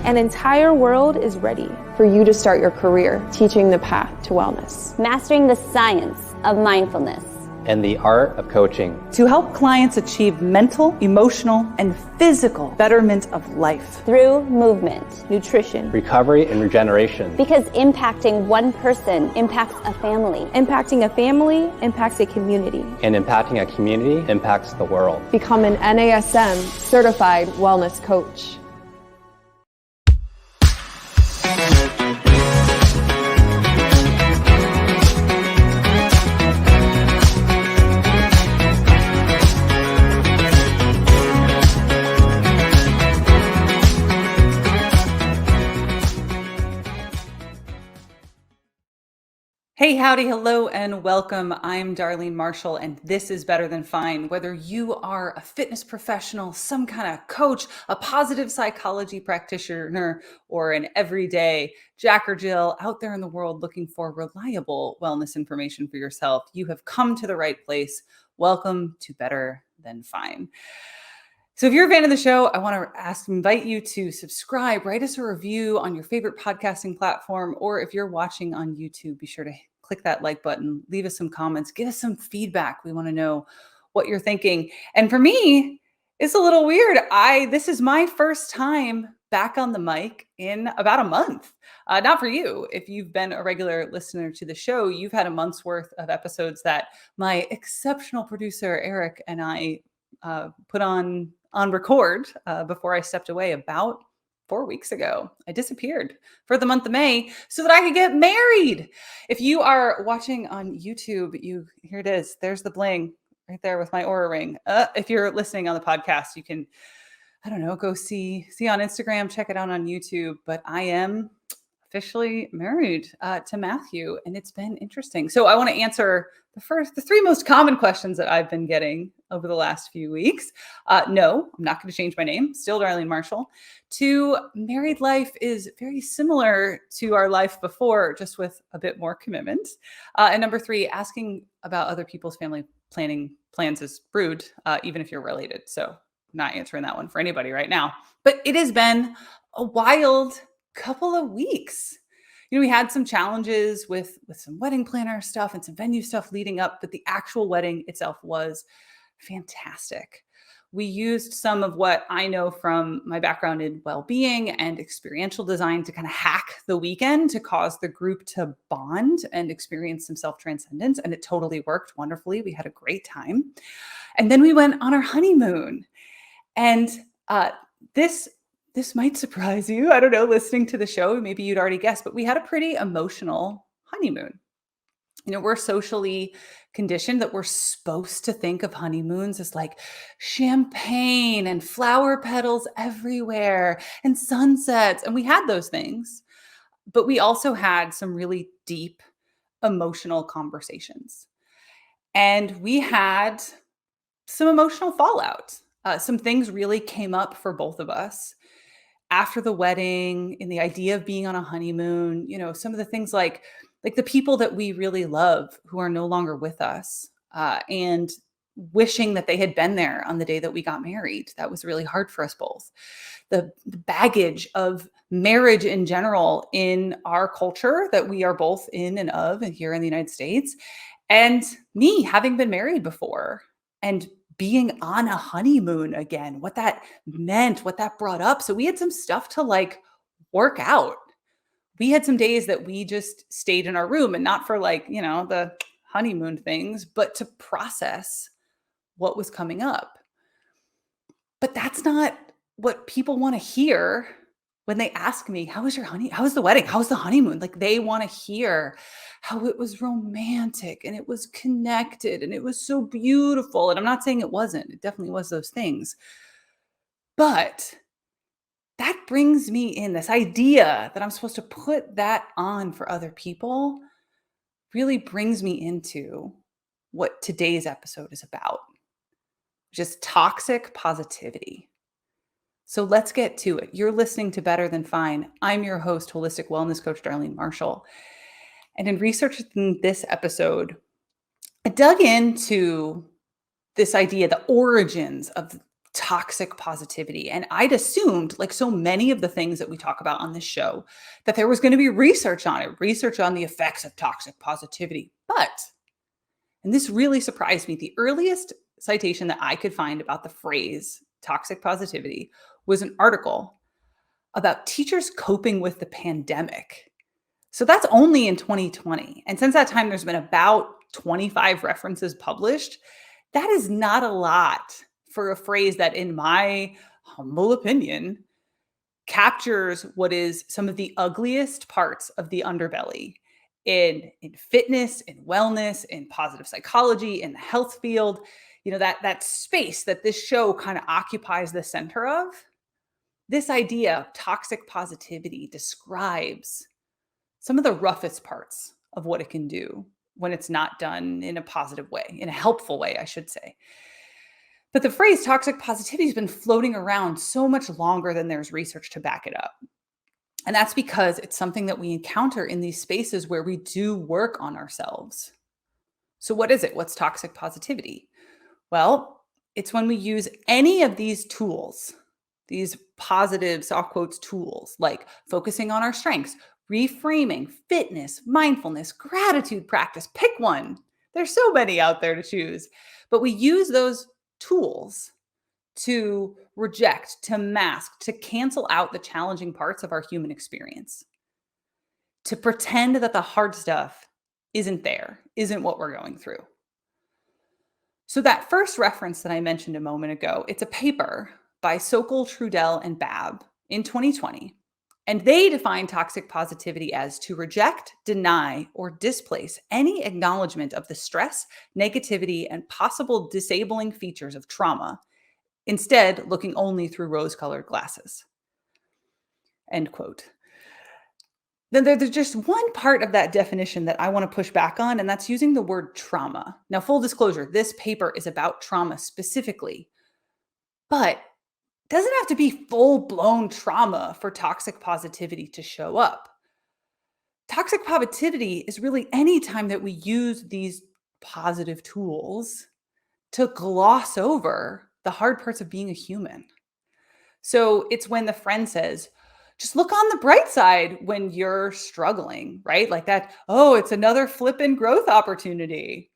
An entire world is ready for you to start your career teaching the path to wellness. Mastering the science of mindfulness. And the art of coaching. To help clients achieve mental, emotional, and physical betterment of life. Through movement, nutrition, recovery, and regeneration. Because impacting one person impacts a family. Impacting a family impacts a community. And impacting a community impacts the world. Become an NASM certified wellness coach. Hey, howdy, hello, and welcome. I'm Darlene Marshall, and this is Better Than Fine. Whether you are a fitness professional, some kind of coach, a positive psychology practitioner, or an everyday Jack or Jill out there in the world looking for reliable wellness information for yourself, you have come to the right place. Welcome to Better Than Fine. So if you're a fan of the show, I want to invite you to subscribe, write us a review on your favorite podcasting platform, or if you're watching on YouTube, be sure to click that like button, leave us some comments, give us some feedback. We want to know what you're thinking. And for me, it's a little weird. This is my first time back on the mic in about a month. Not for you. If you've been a regular listener to the show, you've had a month's worth of episodes that my exceptional producer, Eric, and I put on record before I stepped away about 4 weeks ago. I disappeared for the month of May so that I could get married. If you are watching on YouTube, here it is. There's the bling right there with my Oura ring. If you're listening on the podcast, you can, I don't know, go see on Instagram, check it out on YouTube. But I am officially married to Matthew, and it's been interesting. So I want to answer the three most common questions that I've been getting over the last few weeks. No, I'm not going to change my name. Still Darlene Marshall. 2, married life is very similar to our life before, just with a bit more commitment. And number 3, asking about other people's family planning plans is rude, even if you're related. So I'm not answering that one for anybody right now. But it has been a wild couple of weeks. We had some challenges with some wedding planner stuff and some venue stuff leading up, but the actual wedding itself was fantastic. We used some of what I know from my background in well-being and experiential design to kind of hack the weekend to cause the group to bond and experience some self-transcendence. And it totally worked wonderfully. We had a great time. And then we went on our honeymoon. And this might surprise you. I don't know, listening to the show, maybe you'd already guessed, but we had a pretty emotional honeymoon. We're socially conditioned that we're supposed to think of honeymoons as like champagne and flower petals everywhere and sunsets. And we had those things, but we also had some really deep emotional conversations. And we had some emotional fallout. Some things really came up for both of us after the wedding, in the idea of being on a honeymoon, some of the things like the people that we really love who are no longer with us, and wishing that they had been there on the day that we got married. That was really hard for us both. The baggage of marriage in general in our culture that we are both in and of and here in the United States, and me having been married before and being on a honeymoon again, what that meant, what that brought up. So we had some stuff to work out. We had some days that we just stayed in our room, and not for the honeymoon things, but to process what was coming up. But that's not what people want to hear when they ask me, how was the wedding? How was the honeymoon? They want to hear how it was romantic and it was connected and it was so beautiful. And I'm not saying it wasn't. It definitely was those things. But that brings me in, this idea that I'm supposed to put that on for other people really brings me into what today's episode is about, just toxic positivity. So let's get to it. You're listening to Better Than Fine. I'm your host, holistic wellness coach Darlene Marshall. And in researching this episode, I dug into this idea, the origins of toxic positivity. And I'd assumed, like so many of the things that we talk about on this show, that there was going to be research on it, research on the effects of toxic positivity. But, and this really surprised me, the earliest citation that I could find about the phrase toxic positivity was an article about teachers coping with the pandemic. So that's only in 2020. And since that time, there's been about 25 references published. That is not a lot for a phrase that, in my humble opinion, captures what is some of the ugliest parts of the underbelly in fitness, in wellness, in positive psychology, in the health field. You know, that space that this show kind of occupies the center of. This idea of toxic positivity describes some of the roughest parts of what it can do when it's not done in a positive way, in a helpful way, I should say. But the phrase toxic positivity has been floating around so much longer than there's research to back it up. And that's because it's something that we encounter in these spaces where we do work on ourselves. So what is it? What's toxic positivity? Well, it's when we use any of these tools, these positive, soft quotes tools, like focusing on our strengths, reframing, fitness, mindfulness, gratitude practice, pick one. There's so many out there to choose. But we use those tools to reject, to mask, to cancel out the challenging parts of our human experience, to pretend that the hard stuff isn't there, isn't what we're going through. So that first reference that I mentioned a moment ago, it's a paper by Sokol, Trudell, and Babb in 2020. And they define toxic positivity as to reject, deny, or displace any acknowledgement of the stress, negativity, and possible disabling features of trauma, instead looking only through rose-colored glasses. End quote. Then there's just one part of that definition that I want to push back on, and that's using the word trauma. Now, full disclosure, this paper is about trauma specifically, but it doesn't have to be full-blown trauma for toxic positivity to show up. Toxic positivity is really any time that we use these positive tools to gloss over the hard parts of being a human. So it's when the friend says, just look on the bright side when you're struggling, right? Like that, oh, it's another flippin' growth opportunity.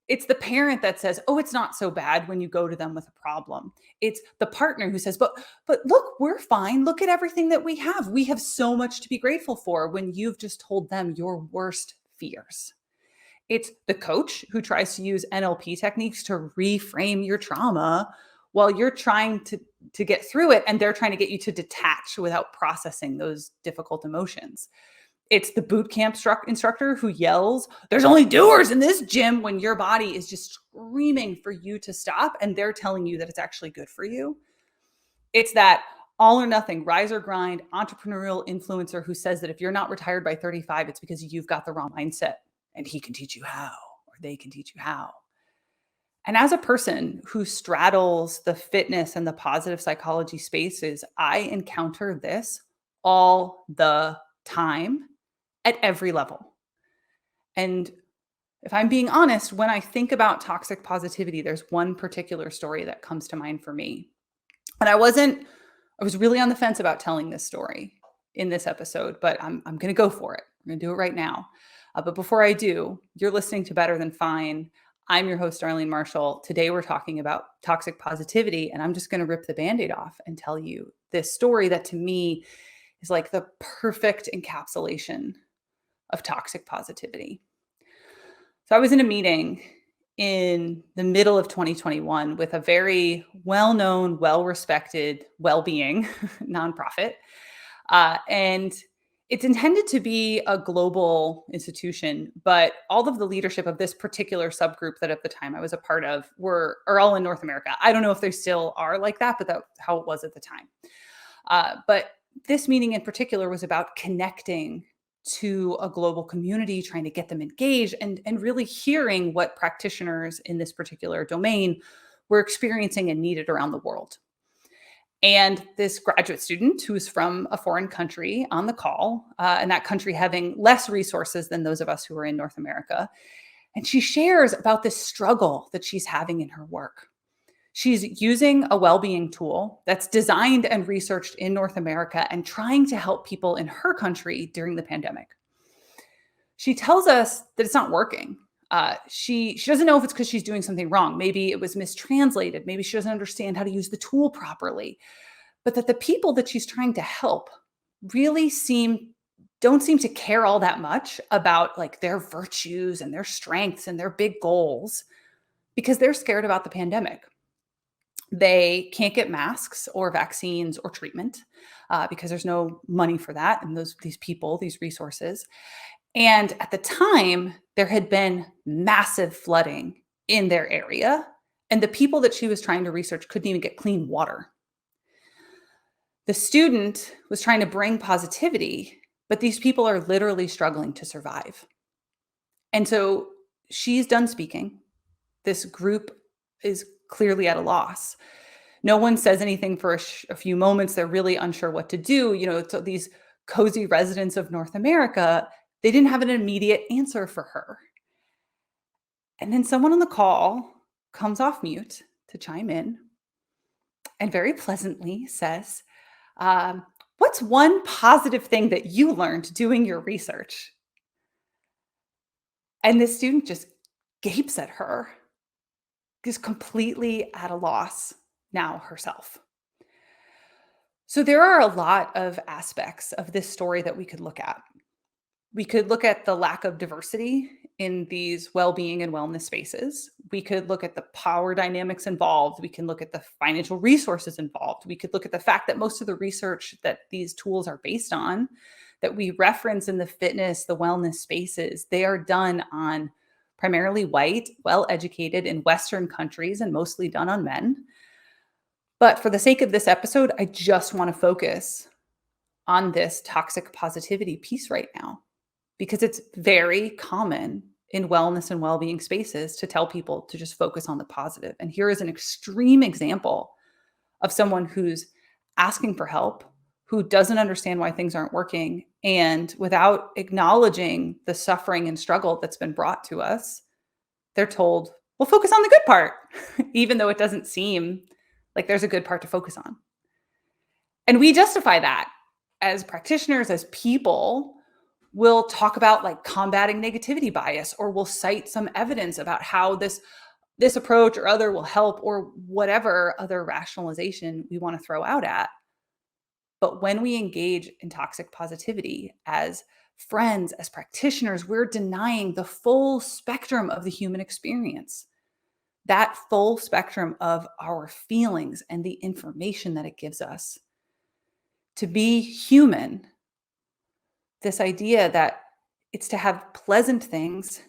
It's the parent that says, oh, it's not so bad when you go to them with a problem. It's the partner who says, but look, we're fine. Look at everything that we have. We have so much to be grateful for, when you've just told them your worst fears. It's the coach who tries to use NLP techniques to reframe your trauma while you're trying to get through it, and they're trying to get you to detach without processing those difficult emotions. It's the boot camp instructor who yells, there's only doers in this gym, when your body is just screaming for you to stop, and they're telling you that it's actually good for you. It's that all or nothing, rise or grind entrepreneurial influencer who says that if you're not retired by 35, it's because you've got the wrong mindset, and he can teach you how, or they can teach you how. And as a person who straddles the fitness and the positive psychology spaces, I encounter this all the time at every level. And if I'm being honest, when I think about toxic positivity, there's one particular story that comes to mind for me. And I was really on the fence about telling this story in this episode, but I'm going to go for it. I'm going to do it right now. But before I do, you're listening to Better Than Fine. I'm your host, Darlene Marshall. Today, we're talking about toxic positivity, and I'm just going to rip the Band-Aid off and tell you this story that to me is like the perfect encapsulation of toxic positivity. So I was in a meeting in the middle of 2021 with a very well-known, well-respected well-being nonprofit. And it's intended to be a global institution, but all of the leadership of this particular subgroup that at the time I was a part of are all in North America. I don't know if they still are like that, but that's how it was at the time. But this meeting in particular was about connecting to a global community, trying to get them engaged, and really hearing what practitioners in this particular domain were experiencing and needed around the world. And this graduate student who's from a foreign country on the call, and that country having less resources than those of us who are in North America. And she shares about this struggle that she's having in her work. She's using a well-being tool that's designed and researched in North America and trying to help people in her country during the pandemic. She tells us that it's not working. She doesn't know if it's because she's doing something wrong. Maybe it was mistranslated. Maybe she doesn't understand how to use the tool properly. But that the people that she's trying to help really don't seem to care all that much about like their virtues and their strengths and their big goals because they're scared about the pandemic. They can't get masks or vaccines or treatment because there's no money for that and these resources. And at the time, there had been massive flooding in their area, and the people that she was trying to research couldn't even get clean water. The student was trying to bring positivity, but these people are literally struggling to survive. And so she's done speaking. This group is clearly at a loss. No one says anything for a few moments. They're really unsure what to do. So these cozy residents of North America, they didn't have an immediate answer for her. And then someone on the call comes off mute to chime in and very pleasantly says, what's one positive thing that you learned doing your research? And the student just gapes at her, is completely at a loss now herself. So there are a lot of aspects of this story that we could look at. We could look at the lack of diversity in these well-being and wellness spaces. We could look at the power dynamics involved. We can look at the financial resources involved. We could look at the fact that most of the research that these tools are based on, that we reference in the fitness, the wellness spaces, they are done on primarily white, well-educated in Western countries and mostly done on men. But for the sake of this episode, I just want to focus on this toxic positivity piece right now, because it's very common in wellness and well-being spaces to tell people to just focus on the positive. And here is an extreme example of someone who's asking for help, who doesn't understand why things aren't working, and without acknowledging the suffering and struggle that's been brought to us, they're told, well, focus on the good part, even though it doesn't seem like there's a good part to focus on. And we justify that as practitioners, as people. We'll talk about like combating negativity bias, or we'll cite some evidence about how this approach or other will help, or whatever other rationalization we want to throw out at. But when we engage in toxic positivity as friends, as practitioners, we're denying the full spectrum of the human experience, that full spectrum of our feelings and the information that it gives us. To be human, this idea that it's to have pleasant things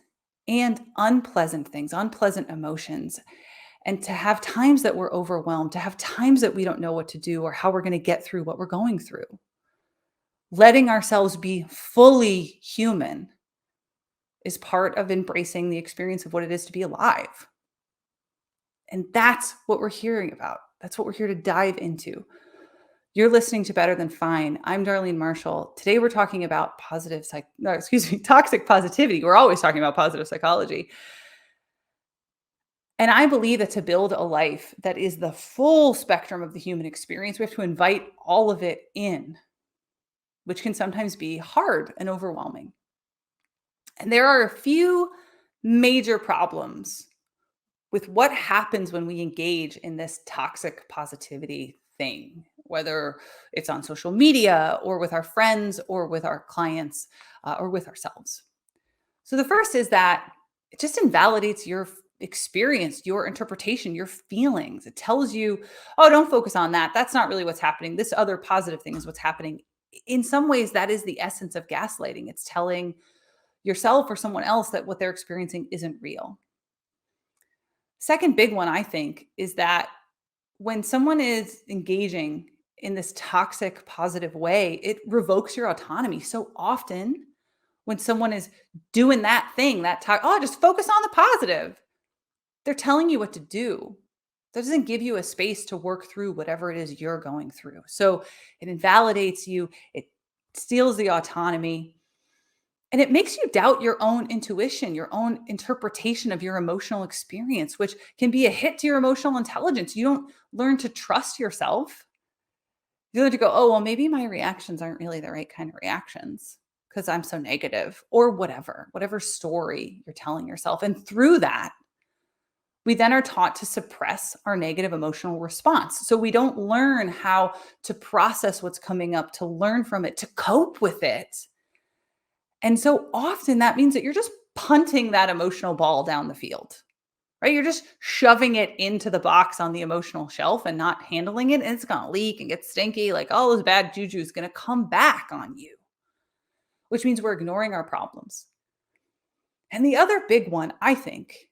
and unpleasant things, unpleasant emotions, and to have times that we're overwhelmed, to have times that we don't know what to do or how we're going to get through what we're going through. Letting ourselves be fully human is part of embracing the experience of what it is to be alive. And that's what we're hearing about. That's what we're here to dive into. You're listening to Better Than Fine. I'm Darlene Marshall. Today we're talking about toxic positivity. We're always talking about positive psychology. And I believe that to build a life that is the full spectrum of the human experience, we have to invite all of it in, which can sometimes be hard and overwhelming. And there are a few major problems with what happens when we engage in this toxic positivity thing, whether it's on social media or with our friends or with our clients or with ourselves. So the first is that it just invalidates your experience, your interpretation, your feelings. It tells you, oh, don't focus on that. That's not really what's happening. This other positive thing is what's happening. In some ways, that is the essence of gaslighting. It's telling yourself or someone else that what they're experiencing isn't real. Second big one, I think, is that when someone is engaging in this toxic positive way, it revokes your autonomy. So often when someone is doing that thing, just focus on the positive, they're telling you what to do. That doesn't give you a space to work through whatever it is you're going through. So it invalidates you. It steals the autonomy. And it makes you doubt your own intuition, your own interpretation of your emotional experience, which can be a hit to your emotional intelligence. You don't learn to trust yourself. You learn to go, oh, well, maybe my reactions aren't really the right kind of reactions because I'm so negative or whatever story you're telling yourself. And through that, we then are taught to suppress our negative emotional response. So we don't learn how to process what's coming up, to learn from it, to cope with it. And so often that means that you're just punting that emotional ball down the field, right? You're just shoving it into the box on the emotional shelf and not handling it. And it's going to leak and get stinky. Like all this bad juju is going to come back on you, which means we're ignoring our problems. And the other big one, I think,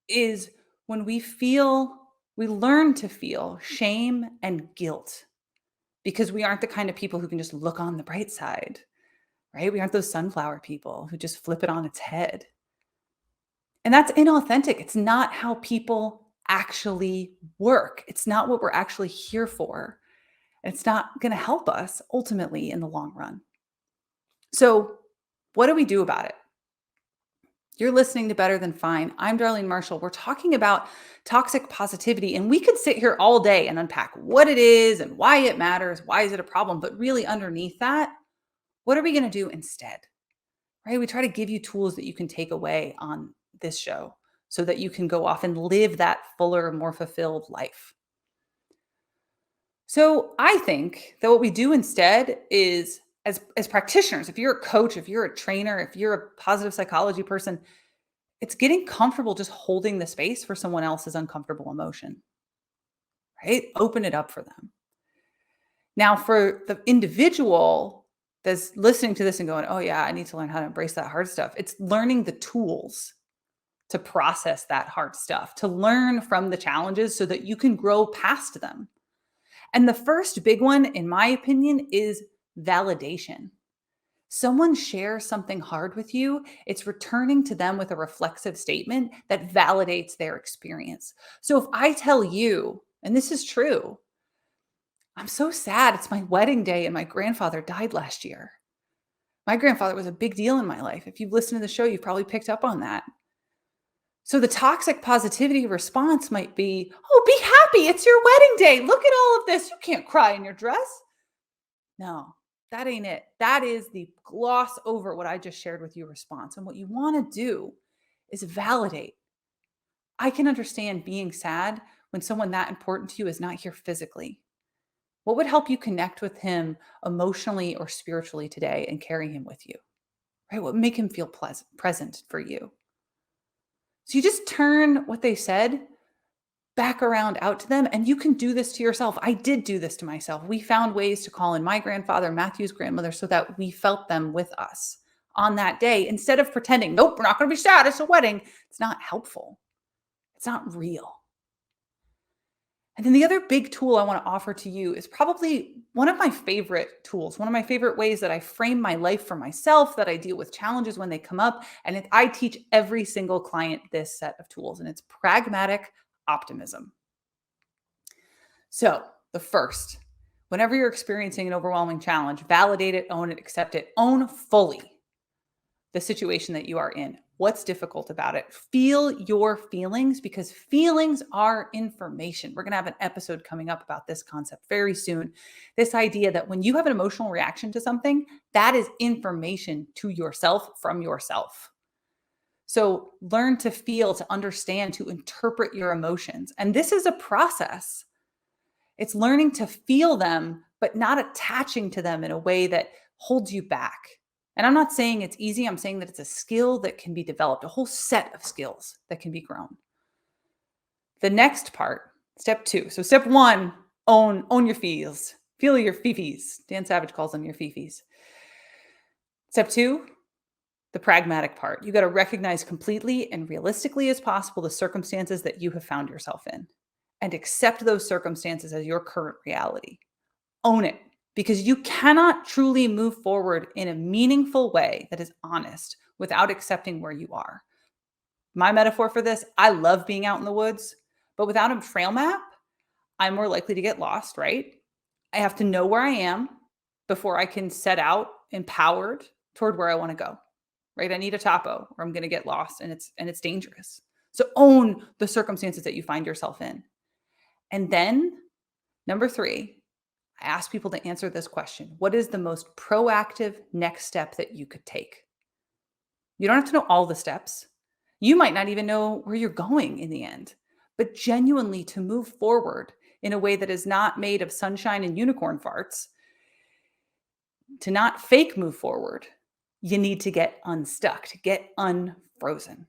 is when we learn to feel shame and guilt because we aren't the kind of people who can just look on the bright side, right? We aren't those sunflower people who just flip it on its head. And that's inauthentic. It's not how people actually work. It's not what we're actually here for. And it's not going to help us ultimately in the long run. So, what do we do about it? You're listening to Better Than Fine. I'm Darlene Marshall. We're talking about toxic positivity, and we could sit here all day and unpack what it is and why it matters. Why is it a problem? But really underneath that, what are we going to do instead? Right? We try to give you tools that you can take away on this show so that you can go off and live that fuller, more fulfilled life. So I think that what we do instead is, as practitioners, if you're a coach, if you're a trainer, if you're a positive psychology person, it's getting comfortable just holding the space for someone else's uncomfortable emotion, right? Open it up for them. Now, for the individual that's listening to this and going, oh yeah, I need to learn how to embrace that hard stuff. It's learning the tools to process that hard stuff, to learn from the challenges so that you can grow past them. And the first big one, in my opinion, is validation. Someone shares something hard with you, it's returning to them with a reflexive statement that validates their experience. So if I tell you, and this is true, I'm so sad, it's my wedding day and my grandfather died last year. My grandfather was a big deal in my life. If you've listened to the show, you've probably picked up on that. So the toxic positivity response might be, oh, be happy. It's your wedding day. Look at all of this. You can't cry in your dress. No, that ain't it. That is the gloss over what I just shared with you response. And what you want to do is validate. I can understand being sad when someone that important to you is not here physically. What would help you connect with him emotionally or spiritually today and carry him with you? Right? What would make him feel present for you? So you just turn what they said back around out to them, and you can do this to yourself. I did do this to myself. We found ways to call in my grandfather, Matthew's grandmother, so that we felt them with us on that day instead of pretending, nope, we're not going to be sad. It's a wedding. It's not helpful. It's not real. And then the other big tool I want to offer to you is probably one of my favorite tools, one of my favorite ways that I frame my life for myself, that I deal with challenges when they come up. And I teach every single client this set of tools, and it's pragmatic optimism. So the first, whenever you're experiencing an overwhelming challenge, validate it, own it, accept it, own fully the situation that you are in. What's difficult about it? Feel your feelings, because feelings are information. We're going to have an episode coming up about this concept very soon. This idea that when you have an emotional reaction to something, that is information to yourself from yourself. So learn to feel, to understand, to interpret your emotions. And this is a process. It's learning to feel them, but not attaching to them in a way that holds you back. And I'm not saying it's easy. I'm saying that it's a skill that can be developed, a whole set of skills that can be grown. The next part, step 2. So step 1, own your feels. Feel your fifis. Dan Savage calls them your fifis. Step 2, the pragmatic part. You got to recognize completely and realistically as possible the circumstances that you have found yourself in and accept those circumstances as your current reality. Own it. Because you cannot truly move forward in a meaningful way that is honest without accepting where you are. My metaphor for this, I love being out in the woods, but without a trail map, I'm more likely to get lost, right? I have to know where I am before I can set out empowered toward where I want to go. right? I need a topo or I'm going to get lost and it's dangerous. So own the circumstances that you find yourself in. And then number 3, I ask people to answer this question. What is the most proactive next step that you could take? You don't have to know all the steps. You might not even know where you're going in the end, but genuinely to move forward in a way that is not made of sunshine and unicorn farts, to not fake move forward, you need to get unstuck, to get unfrozen.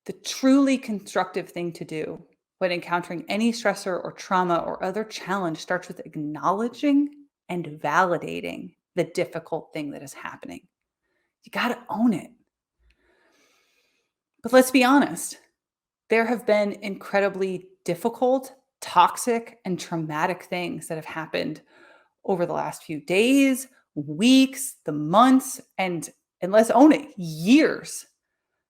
The truly constructive thing to do when encountering any stressor or trauma or other challenge starts with acknowledging and validating the difficult thing that is happening. You got to own it. But let's be honest, there have been incredibly difficult, toxic, and traumatic things that have happened over the last few days, weeks, the months, and let's own it, years.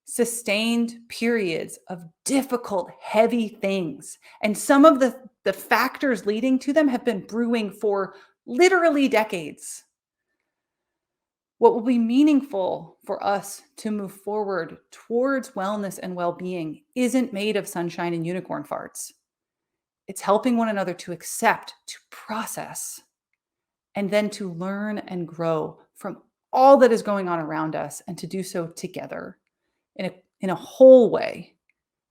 Sustained periods of difficult, heavy things. And some of the factors leading to them have been brewing for literally decades. What will be meaningful for us to move forward towards wellness and well-being isn't made of sunshine and unicorn farts. It's helping one another to accept, to process, and then to learn and grow from all that is going on around us and to do so together in a whole way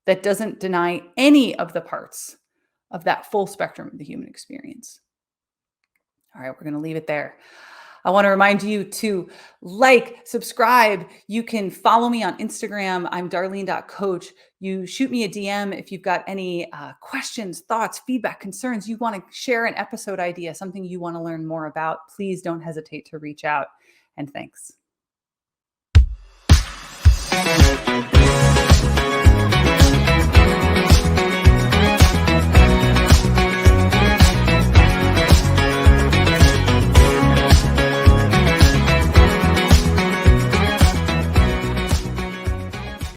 that doesn't deny any of the parts of that full spectrum of the human experience. All right, we're going to leave it there. I want to remind you to subscribe. You can follow me on Instagram. I'm darlene.coach. You shoot me a DM if you've got any questions, thoughts, feedback, concerns. You want to share an episode idea, something you want to learn more about. Please don't hesitate to reach out. And thanks.